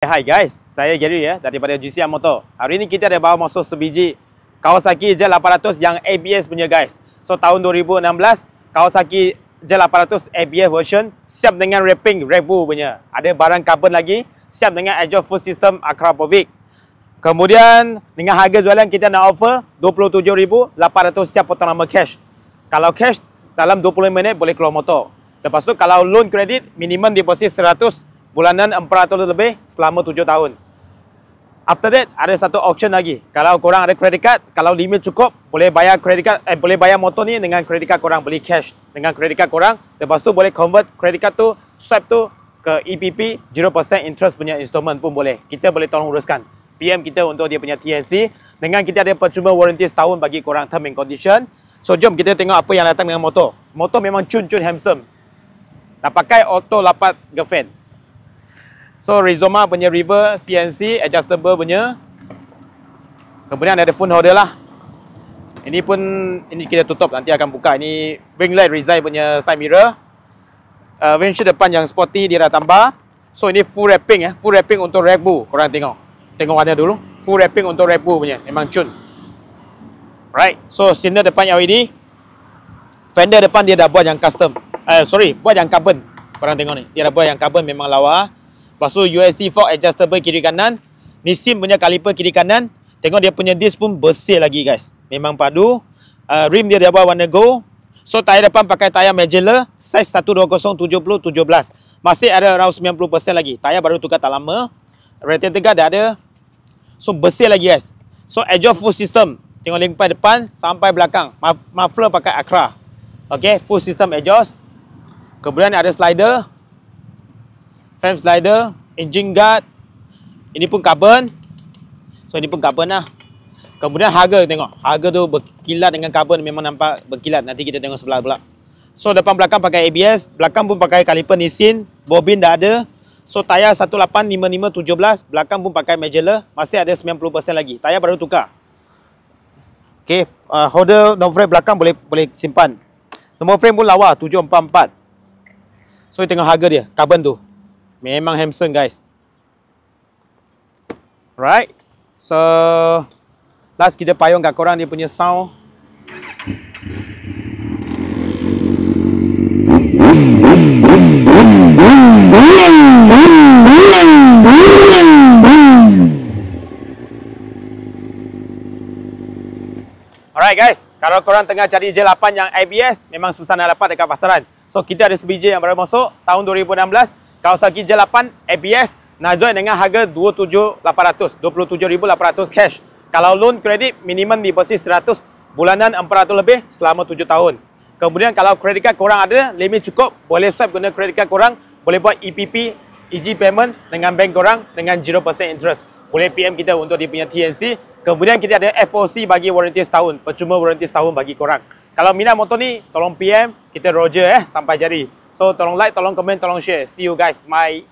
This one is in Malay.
Hai guys, saya Gary ya daripada GCR Motor. Hari ini kita ada bawa masuk sebiji Kawasaki Z800 yang ABS punya guys. So tahun 2016 Kawasaki Z800 ABS version siap dengan wrapping Red Bull punya. Ada barang carbon lagi, siap dengan exhaust full system Akrapovic. Kemudian dengan harga jualan kita nak offer 27,800 siap potong nama cash. Kalau cash dalam 25 minit boleh keluar motor. Lepas tu kalau loan kredit minimum deposit 100, bulanan 400 lebih selama 7 tahun. After that ada satu auction lagi. Kalau korang ada credit card, kalau limit cukup boleh bayar credit card, boleh bayar motor ni dengan credit card korang, beli cash dengan credit card korang. Lepas tu boleh convert credit card tu, swipe tu ke EPP 0% interest punya installment pun boleh. Kita boleh tolong uruskan. PM kita untuk dia punya TNC. Dengan kita ada percuma warranty setahun bagi korang term and condition. So jom kita tengok apa yang datang dengan motor. Motor memang cun-cun handsome. Nak pakai auto lapat girlfriend. So Rizoma punya River CNC adjustable punya. Kemudian ada phone holder lah. Ini pun ini kita tutup, nanti akan buka. Ini ring light Rizai punya side mirror. Windshield depan yang sporty dia dah tambah. So ini full wrapping ya, full wrapping untuk Red Bull. Korang tengok. Tengok warna dulu. Full wrapping untuk Red Bull punya. Memang cun. Right. So sinar depan LED. Fender depan dia dah buat yang custom. Buat yang carbon. Korang tengok ni. Dia dah buat yang carbon, memang lawa. Lepas tu USD fork adjustable kiri kanan. Nissin punya kaliper kiri kanan. Tengok dia punya disc pun bersih lagi guys. Memang padu. Rim dia buat warna gold. So tayar depan pakai tayar Magellan. Size 120/70/17. Masih ada around 90% lagi. Tayar baru tukar tak lama. Radiator guard dah ada. So bersih lagi guys. So exhaust full system. Tengok limpai depan sampai belakang. Muffler pakai Acra. Okay, full system exhaust. Kemudian ada slider. Fan slider, engine guard. Ini pun carbon. So ini pun carbon lah. Kemudian harga tengok. Harga tu berkilat dengan carbon, memang nampak berkilat. Nanti kita tengok sebelah pula. So depan belakang pakai ABS. Belakang pun pakai kaliper Nissin. Bobin dah ada. So tayar 1855/17. Belakang pun pakai Magellan. Masih ada 90% lagi. Tayar baru tukar. Okay, holder number frame belakang boleh simpan. Number frame pun lawa 744. So tengok harga dia, carbon tu. Memang handsome guys. Right. So last kita payung kat korang dia punya sound. Alright guys, kalau korang tengah cari J8 yang ABS, memang susah nak dapat dekat pasaran. So kita ada sebiji yang baru masuk tahun 2016. Kawasaki J8 ABS nak join dengan harga 27,800 cash. Kalau loan kredit minimum deposit 100, bulanan 400 lebih selama 7 tahun. Kemudian kalau kredit card korang ada, limit cukup, boleh swipe guna kredit card korang, boleh buat EPP, easy payment dengan bank korang dengan 0% interest. Boleh PM kita untuk dia punya TNC. Kemudian kita ada FOC bagi warranty setahun, percuma warranty setahun bagi korang. Kalau minat motor ni, tolong PM, kita Roger sampai jadi. So tolong like, tolong komen, tolong share. See you guys. Bye.